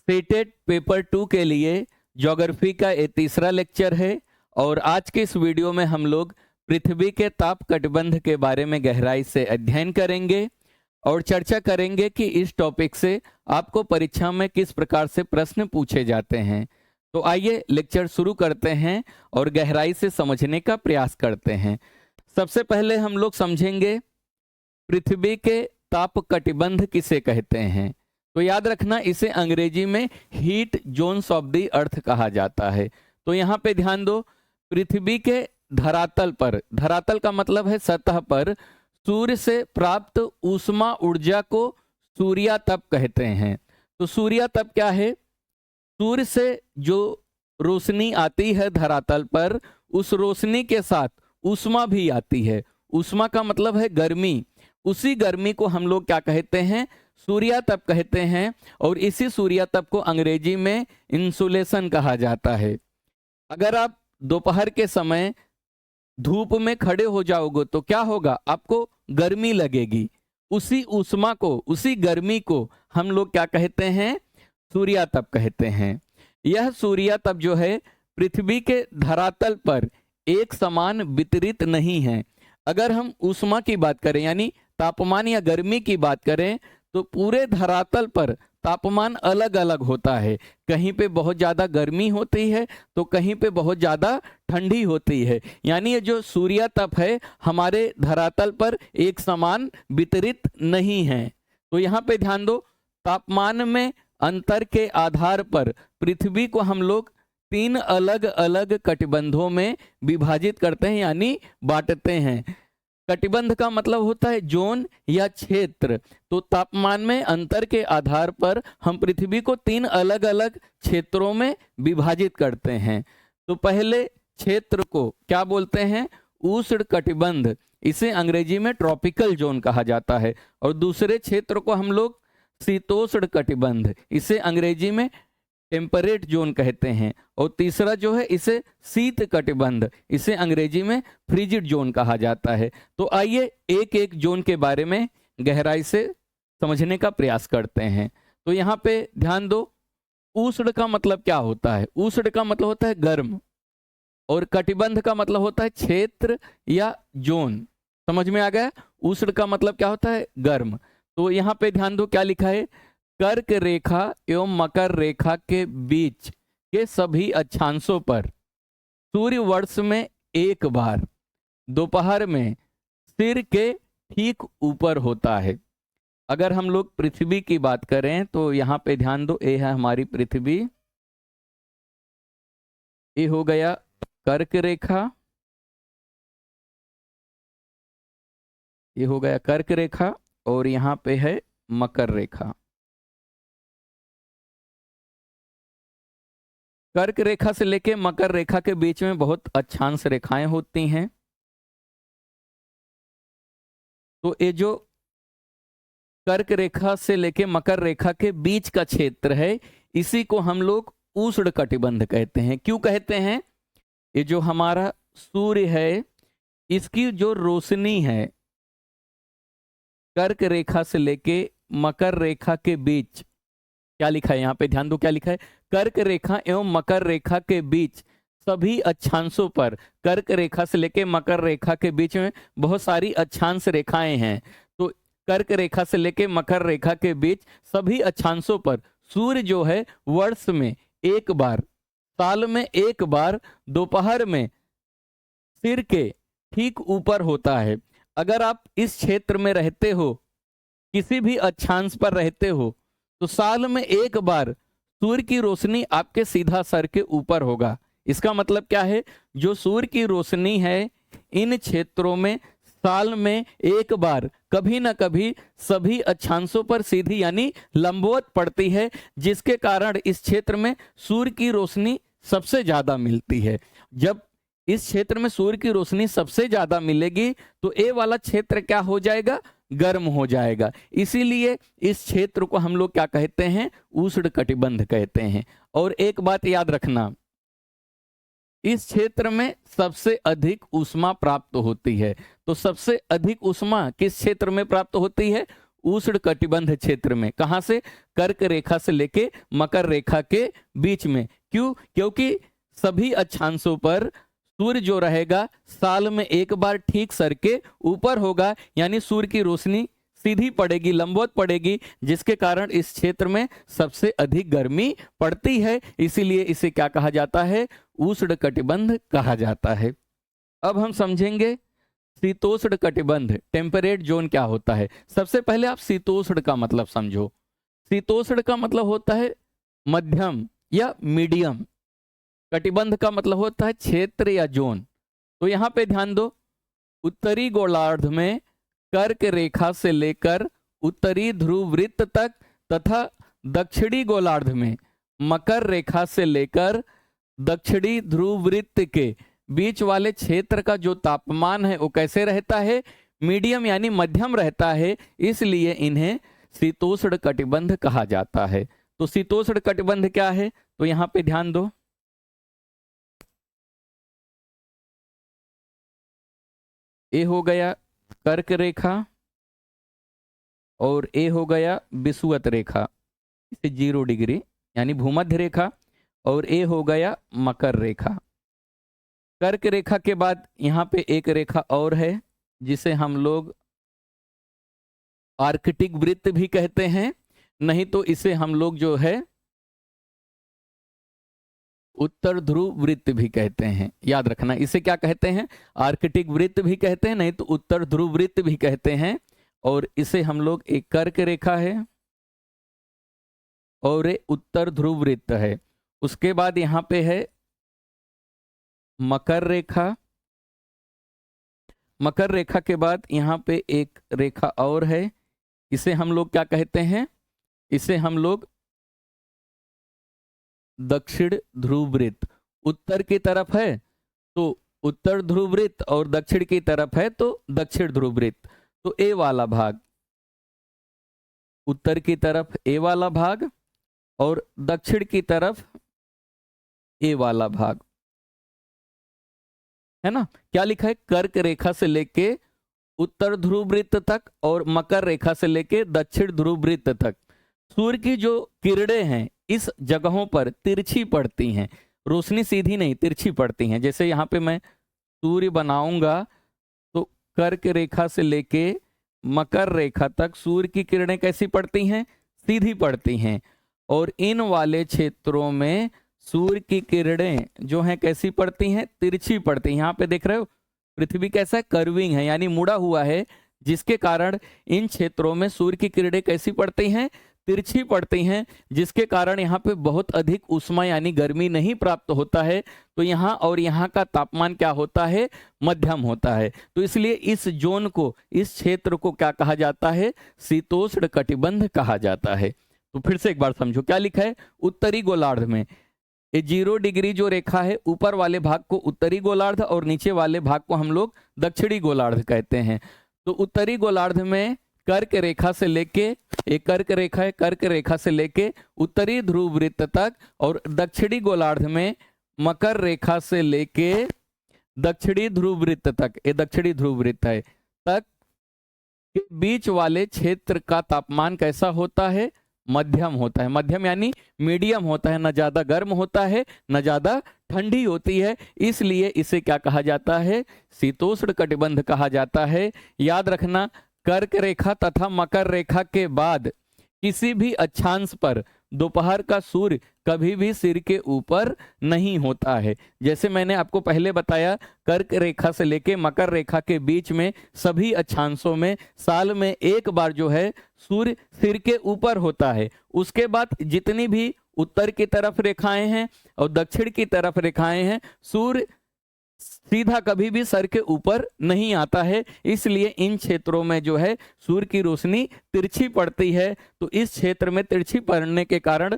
Settled paper 2 के लिए geography का ये तीसरा लेक्चर है और आज के इस वीडियो में हम लोग पृथ्वी के ताप कटिबंध के बारे में गहराई से अध्ययन करेंगे और चर्चा करेंगे कि इस टॉपिक से आपको परीक्षा में किस प्रकार से प्रश्न पूछे जाते हैं। तो आइए लेक्चर शुरू करते हैं और गहराई से समझने का प्रयास करते हैं। सबसे पहले हम लोग समझेंगे पृथ्वी के ताप कटिबंध किसे कहते हैं। तो याद रखना, इसे अंग्रेजी में heat zones of the earth कहा जाता है। तो यहाँ पे ध्यान दो, पृथ्वी के धरातल पर, धरातल का मतलब है सतह पर, सूर्य से प्राप्त ऊष्मा ऊर्जा को सूर्यातप कहते हैं। तो सूर्यातप क्या है? सूर्य से जो रोशनी आती है धरातल पर, उस रोशनी के साथ ऊष्मा भी आती है। ऊष्मा का मतलब है गर्मी। उसी गर्मी को हम लोग क्या कहते हैं? सूर्यातप कहते हैं। और इसी सूर्यातप को अंग्रेजी में इंसुलेशन कहा जाता है। अगर आप दोपहर के समय धूप में खड़े हो जाओगे तो क्या होगा? आपको गर्मी लगेगी। उसी ऊष्मा को, उसी गर्मी को हम लोग क्या कहते हैं? सूर्यातप कहते हैं। यह सूर्यातप जो है पृथ्वी के धरातल पर एक समान वितरित नहीं है। अगर हम ऊष्मा की बात करें, यानी तापमान या गर्मी की बात करें, तो पूरे धरातल पर तापमान अलग अलग होता है। कहीं पे बहुत ज़्यादा गर्मी होती है तो कहीं पे बहुत ज़्यादा ठंडी होती है। यानी ये जो सूर्यातप है हमारे धरातल पर एक समान वितरित नहीं है। तो यहाँ पे ध्यान दो, तापमान में अंतर के आधार पर पृथ्वी को हम लोग 3 अलग अलग कटिबंधों में विभाजित करते हैं, यानी बांटते हैं। कटिबंध का मतलब होता है जोन या क्षेत्र। तो तापमान में अंतर के आधार पर हम पृथ्वी को 3 अलग अलग क्षेत्रों में विभाजित करते हैं। तो पहले क्षेत्र को क्या बोलते हैं? उष्ण कटिबंध। इसे अंग्रेजी में ट्रॉपिकल जोन कहा जाता है। और दूसरे क्षेत्र को हम लोग शीतोष्ण कटिबंध, इसे अंग्रेजी में टेम्परेट जोन कहते हैं। और तीसरा जो है इसे शीत कटिबंध, इसे अंग्रेजी में फ्रिजिड जोन कहा जाता है। तो आइए एक एक जोन के बारे में गहराई से समझने का प्रयास करते हैं। तो यहाँ पे ध्यान दो, उष्ण का मतलब क्या होता है? उष्ण का मतलब होता है गर्म, और कटिबंध का मतलब होता है क्षेत्र या जोन। समझ में आ गया? उष्ण का मतलब क्या होता है? गर्म। तो यहाँ पे ध्यान दो क्या लिखा है? कर्क रेखा एवं मकर रेखा के बीच के सभी अक्षांशों पर सूर्य वर्ष में एक बार दोपहर में सिर के ठीक ऊपर होता है। अगर हम लोग पृथ्वी की बात करें तो यहाँ पे ध्यान दो, ये है हमारी पृथ्वी, ये हो गया कर्क रेखा, ये हो गया कर्क रेखा, और यहाँ पे है मकर रेखा। कर्क रेखा से लेके मकर रेखा के बीच में बहुत अक्षांश रेखाएं होती हैं। तो ये जो कर्क रेखा से लेके मकर रेखा के बीच का क्षेत्र है, इसी को हम लोग उष्ण कटिबंध कहते हैं। क्यों कहते हैं? ये जो हमारा सूर्य है, इसकी जो रोशनी है कर्क रेखा से लेके मकर रेखा के बीच, क्या लिखा है यहाँ पे? ध्यान दो क्या लिखा है? कर्क रेखा एवं मकर रेखा के बीच सभी अक्षांशों पर, कर्क रेखा से लेके मकर रेखा के बीच में बहुत सारी अक्षांश रेखाएं हैं। तो कर्क रेखा से लेके मकर रेखा के बीच सभी अक्षांशों पर सूर्य जो है वर्ष में एक बार, साल में एक बार दोपहर में सिर के ठीक ऊपर होता है। अगर आप इस क्षेत्र में रहते हो, किसी भी अक्षांश पर रहते हो, तो साल में एक बार सूर्य की रोशनी आपके सीधा सर के ऊपर होगा। इसका मतलब क्या है? जो सूर्य की रोशनी है इन क्षेत्रों में साल में एक बार कभी ना कभी सभी अक्षांशों पर सीधी यानी लंबवत पड़ती है, जिसके कारण इस क्षेत्र में सूर्य की रोशनी सबसे ज्यादा मिलती है। जब इस क्षेत्र में सूर्य की रोशनी सबसे ज्यादा मिलेगी तो ये वाला क्षेत्र क्या हो जाएगा? गर्म हो जाएगा। इसीलिए इस क्षेत्र को हम लोग क्या कहते हैं? उष्ण कटिबंध कहते हैं। और एक बात याद रखना, इस क्षेत्र में सबसे अधिक ऊष्मा प्राप्त होती है। तो सबसे अधिक ऊष्मा किस क्षेत्र में प्राप्त होती है? उष्ण कटिबंध क्षेत्र में। कहां से? कर्क रेखा से लेके मकर रेखा के बीच में। क्यों? क्योंकि सभी अक्षांशों पर सूर्य जो रहेगा साल में एक बार ठीक सर के ऊपर होगा, यानी सूर्य की रोशनी सीधी पड़ेगी, लंबवत पड़ेगी, जिसके कारण इस क्षेत्र में सबसे अधिक गर्मी पड़ती है। इसीलिए इसे क्या कहा जाता है? उष्ण कटिबंध कहा जाता है। अब हम समझेंगे शीतोष्ण कटिबंध, टेम्परेट जोन क्या होता है। सबसे पहले आप शीतोष्ण का मतलब समझो। शीतोष्ण का मतलब होता है मध्यम या मीडियम। कटिबंध का मतलब होता है क्षेत्र या जोन। तो यहां पे ध्यान दो, उत्तरी गोलार्ध में कर्क रेखा से लेकर उत्तरी ध्रुव वृत्त तक तथा दक्षिणी गोलार्ध में मकर रेखा से लेकर दक्षिणी ध्रुव वृत्त के बीच वाले क्षेत्र का जो तापमान है वो कैसे रहता है? मीडियम यानी मध्यम रहता है। इसलिए इन्हें शीतोष्ण कटिबंध कहा जाता है। तो शीतोष्ण कटिबंध क्या है? तो यहां पे ध्यान दो, ए हो गया कर्क रेखा और ए हो गया विषुवत रेखा, इसे 0 डिग्री यानी भूमध्य रेखा, और ए हो गया मकर रेखा। कर्क रेखा के बाद यहाँ पे एक रेखा और है जिसे हम लोग आर्कटिक वृत्त भी कहते हैं, नहीं तो इसे हम लोग जो है उत्तर ध्रुव वृत्त भी कहते हैं। याद रखना, इसे क्या कहते हैं? आर्कटिक वृत्त भी कहते हैं, नहीं तो उत्तर ध्रुव वृत्त भी कहते हैं। और इसे हम लोग, एक कर्क रेखा है और एक उत्तर ध्रुव वृत्त है। उसके बाद यहां पे है मकर रेखा। मकर रेखा के बाद यहां पे एक रेखा और है, इसे हम लोग क्या कहते हैं? इसे हम लोग दक्षिण ध्रुव वृत्त। उत्तर की तरफ है तो उत्तर ध्रुव वृत्त और दक्षिण की तरफ है तो दक्षिण ध्रुव वृत्त। तो ए वाला भाग, उत्तर की तरफ ए वाला भाग और दक्षिण की तरफ ए वाला भाग, है ना? क्या लिखा है? कर्क रेखा से लेके उत्तर ध्रुव वृत्त तक और मकर रेखा से लेके दक्षिण ध्रुव वृत्त तक सूर्य की जो किरणें हैं इस जगहों पर तिरछी पड़ती हैं। रोशनी सीधी नहीं, तिरछी पड़ती हैं। जैसे यहाँ पे मैं सूर्य बनाऊंगा तो कर्क रेखा से लेके मकर रेखा तक सूर्य की किरणें कैसी पड़ती हैं? सीधी पड़ती हैं। और इन वाले क्षेत्रों में सूर्य की किरणें जो हैं कैसी पड़ती हैं? तिरछी पड़ती हैं। यहाँ पे देख रहे हो पृथ्वी कैसा है? कर्विंग है, यानी मुड़ा हुआ है, जिसके कारण इन क्षेत्रों में सूर्य की किरणें कैसी पड़ती हैं? तिरछी पड़ती हैं, जिसके कारण यहाँ पे बहुत अधिक उष्मा यानी गर्मी नहीं प्राप्त होता है। तो यहाँ और यहाँ का तापमान क्या होता है? मध्यम होता है। तो इसलिए इस जोन को, इस क्षेत्र को क्या कहा जाता है? शीतोष्ण कटिबंध कहा जाता है। तो फिर से एक बार समझो, क्या लिखा है? उत्तरी गोलार्ध में ये 0 डिग्री जो रेखा है, ऊपर वाले भाग को उत्तरी गोलार्ध और नीचे वाले भाग को हम लोग दक्षिणी गोलार्ध कहते हैं। तो उत्तरी गोलार्ध में कर्क रेखा से लेके, एक कर्क रेखा है, कर्क रेखा से लेके उत्तरी ध्रुव वृत्त तक, और दक्षिणी गोलार्ध में मकर रेखा से लेके दक्षिणी ध्रुव वृत्त तक, ये दक्षिणी ध्रुव वृत्त है, तक के बीच वाले क्षेत्र का तापमान कैसा होता है? मध्यम होता है। मध्यम यानी मीडियम होता है, न ज्यादा गर्म होता है न ज्यादा ठंडी होती है। इसलिए इसे क्या कहा जाता है? शीतोष्ण कटिबंध कहा जाता है। याद रखना, कर्क रेखा तथा मकर रेखा के बाद किसी भी अक्षांश पर दोपहर का सूर्य कभी भी सिर के ऊपर नहीं होता है। जैसे मैंने आपको पहले बताया, कर्क रेखा से लेके मकर रेखा के बीच में सभी अक्षांशों में साल में एक बार जो है सूर्य सिर के ऊपर होता है। उसके बाद जितनी भी उत्तर की तरफ रेखाएं हैं और दक्षिण की तरफ रेखाएं हैं, सूर्य सीधा कभी भी सर के ऊपर नहीं आता है। इसलिए इन क्षेत्रों में जो है सूर्य की रोशनी तिरछी पड़ती है। तो इस क्षेत्र में तिरछी पड़ने के कारण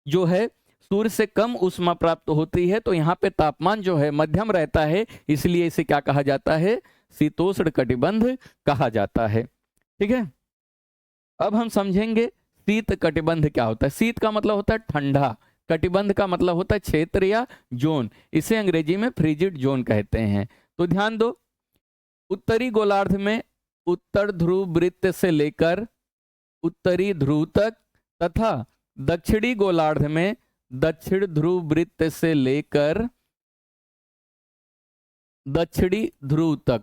जो है सूर्य से कम ऊष्मा प्राप्त होती है। तो यहाँ पे तापमान जो है मध्यम रहता है। इसलिए इसे क्या कहा जाता है? शीतोष्ण कटिबंध कहा जाता है। ठीक है, अब हम समझेंगे शीत कटिबंध क्या होता है। शीत का मतलब होता है ठंडा, कटिबंध का मतलब होता है क्षेत्र या जोन। इसे अंग्रेजी में फ्रिजिड जोन कहते हैं। तो ध्यान दो, उत्तरी गोलार्ध में उत्तर ध्रुव वृत्त से लेकर उत्तरी ध्रुव तक तथा दक्षिणी गोलार्ध में दक्षिण ध्रुव वृत्त से लेकर दक्षिणी ध्रुव तक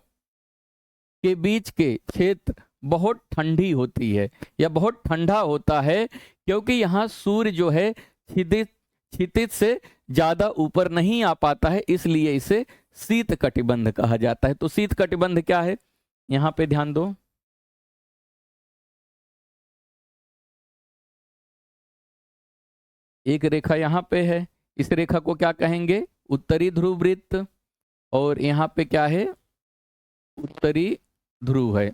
के बीच के क्षेत्र बहुत ठंडी होती है या बहुत ठंडा होता है, क्योंकि यहाँ सूर्य जो है क्षितिज से ज्यादा ऊपर नहीं आ पाता है, इसलिए इसे शीत कटिबंध कहा जाता है। तो शीत कटिबंध क्या है, यहाँ पे ध्यान दो। एक रेखा यहाँ पे है, इस रेखा को क्या कहेंगे, उत्तरी ध्रुव वृत्त, और यहाँ पे क्या है, उत्तरी ध्रुव है,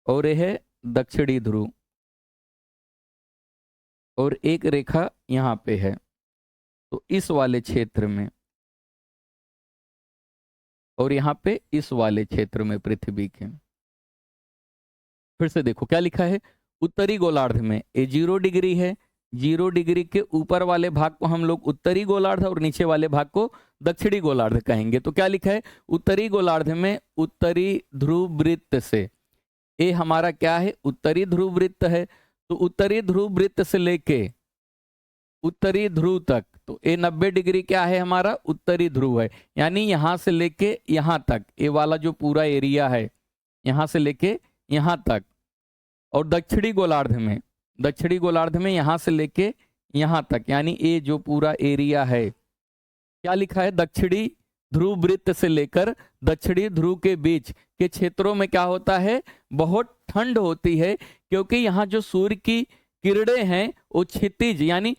और यह है दक्षिणी ध्रुव, और एक रेखा यहाँ पे है। तो इस वाले क्षेत्र में और यहाँ पे इस वाले क्षेत्र में पृथ्वी के, फिर से देखो क्या लिखा है, उत्तरी गोलार्ध में ये 0 डिग्री है, 0 डिग्री के ऊपर वाले भाग को हम लोग उत्तरी गोलार्ध और नीचे वाले भाग को दक्षिणी गोलार्ध कहेंगे। तो क्या लिखा है, उत्तरी गोलार्ध में उत्तरी ध्रुव वृत्त से, ये हमारा क्या है, उत्तरी ध्रुव वृत्त है। तो उत्तरी ध्रुव वृत्त से लेके उत्तरी ध्रुव तक, तो ये 90 डिग्री क्या है, हमारा उत्तरी ध्रुव है, यानी यहां से लेके यहां तक, ये वाला जो पूरा एरिया है यहां से लेके यहां तक। और दक्षिणी गोलार्ध में यहां से लेके यहां तक, यानी ये जो पूरा एरिया है, क्या लिखा है, दक्षिणी ध्रुव वृत्त से लेकर दक्षिणी ध्रुव के बीच के क्षेत्रों में क्या होता है, बहुत ठंड होती है, क्योंकि यहाँ जो सूर्य की किरणें हैं वो क्षितिज यानी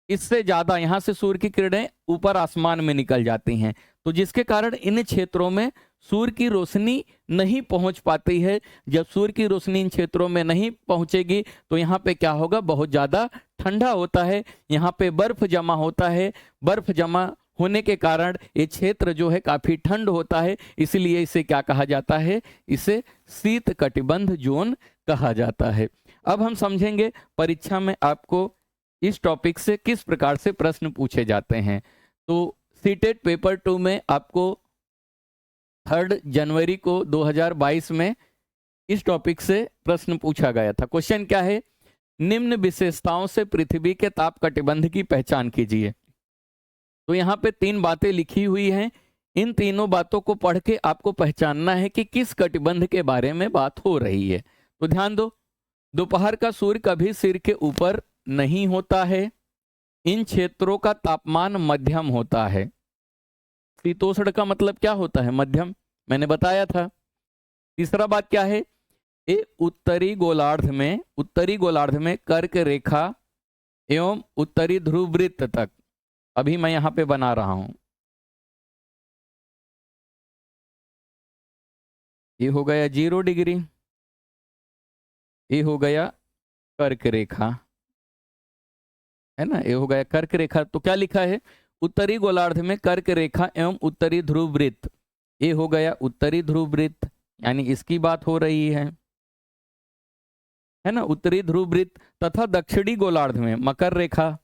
इससे ज्यादा, यहाँ से सूर्य की किरणें ऊपर आसमान में निकल जाती हैं, तो जिसके कारण इन क्षेत्रों में सूर्य की रोशनी नहीं पहुंच पाती है। जब सूर्य की रोशनी इन क्षेत्रों में नहीं पहुंचेगी तो यहाँ पे क्या होगा, बहुत ज्यादा ठंडा होता है, यहाँ पे बर्फ जमा होता है, बर्फ जमा होने के कारण ये क्षेत्र जो है काफी ठंड होता है, इसलिए इसे क्या कहा जाता है, इसे शीत कटिबंध जोन कहा जाता है। अब हम समझेंगे परीक्षा में आपको इस टॉपिक से किस प्रकार से प्रश्न पूछे जाते हैं। तो सीटेट पेपर 2 में आपको 3 जनवरी को 2022 में इस टॉपिक से प्रश्न पूछा गया था। क्वेश्चन क्या है, निम्न विशेषताओं से पृथ्वी के ताप कटिबंध की पहचान कीजिए। तो यहाँ पे 3 बातें लिखी हुई हैं, इन तीनों बातों को पढ़ के आपको पहचानना है कि किस कटिबंध के बारे में बात हो रही है। तो ध्यान दो, दोपहर का सूर्य कभी सिर के ऊपर नहीं होता है, इन क्षेत्रों का तापमान मध्यम होता है। शीतोष्ण का मतलब क्या होता है, मध्यम, मैंने बताया था। तीसरा बात क्या है, ये उत्तरी गोलार्ध में कर्क रेखा एवं उत्तरी ध्रुव वृत्त तक, अभी मैं यहां पे बना रहा हूं, ये हो गया 0 डिग्री, ये हो गया कर्क रेखा, है ना, ये हो गया कर्क रेखा। तो क्या लिखा है, उत्तरी गोलार्ध में कर्क रेखा एवं उत्तरी ध्रुव वृत्त, ये हो गया उत्तरी ध्रुव वृत्त, यानी इसकी बात हो रही है ना, उत्तरी ध्रुव वृत्त। तथा दक्षिणी गोलार्ध में मकर रेखा,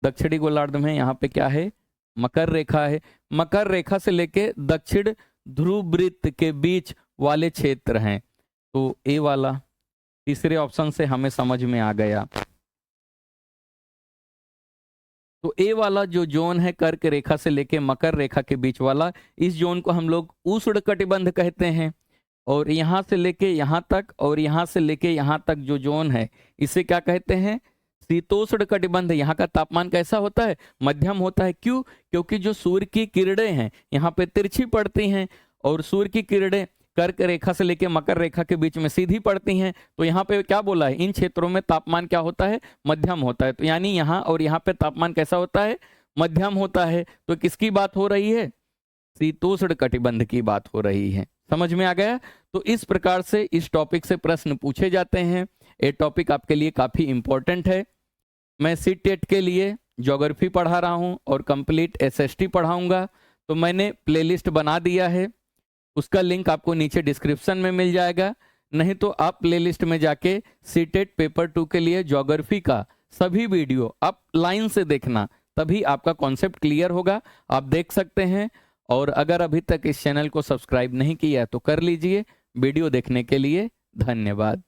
दक्षिणी गोलार्ध में यहाँ पे क्या है, मकर रेखा है, मकर रेखा से लेके दक्षिण ध्रुव वृत्त के बीच वाले क्षेत्र हैं। तो ए वाला तीसरे ऑप्शन से हमें समझ में आ गया। तो ए वाला जो जोन है कर्क रेखा से लेके मकर रेखा के बीच वाला, इस जोन को हम लोग उष्ण कटिबंध कहते हैं। और यहाँ से लेके यहाँ तक और यहाँ से लेके यहाँ तक जो जोन है, इसे क्या कहते हैं, शीतोष्ण कटिबंध। यहाँ का तापमान कैसा होता है, मध्यम होता है। क्यों, क्योंकि जो सूर्य की किरणें हैं यहाँ पे तिरछी पड़ती हैं, और सूर्य की किरणें कर्क रेखा से लेके मकर रेखा के बीच में सीधी पड़ती हैं। तो यहाँ पे क्या बोला है, इन क्षेत्रों में तापमान क्या होता है, मध्यम होता है। तो यानी यहाँ और यहाँ पे तापमान कैसा होता है, मध्यम होता है। तो किसकी बात हो रही है, शीतोष्ण कटिबंध की बात हो रही है। समझ में आ गया। तो इस प्रकार से इस टॉपिक से प्रश्न पूछे जाते हैं। ये टॉपिक आपके लिए काफी इंपॉर्टेंट है। मैं सीटेट के लिए ज्योग्राफी पढ़ा रहा हूँ और कंप्लीट एसएसटी पढ़ाऊंगा। तो मैंने प्लेलिस्ट बना दिया है, उसका लिंक आपको नीचे डिस्क्रिप्शन में मिल जाएगा। नहीं तो आप प्लेलिस्ट में जाके सीटेट पेपर 2 के लिए ज्योग्राफी का सभी वीडियो आप लाइन से देखना, तभी आपका कॉन्सेप्ट क्लियर होगा। आप देख सकते हैं। और अगर अभी तक इस चैनल को सब्सक्राइब नहीं किया तो कर लीजिए। वीडियो देखने के लिए धन्यवाद।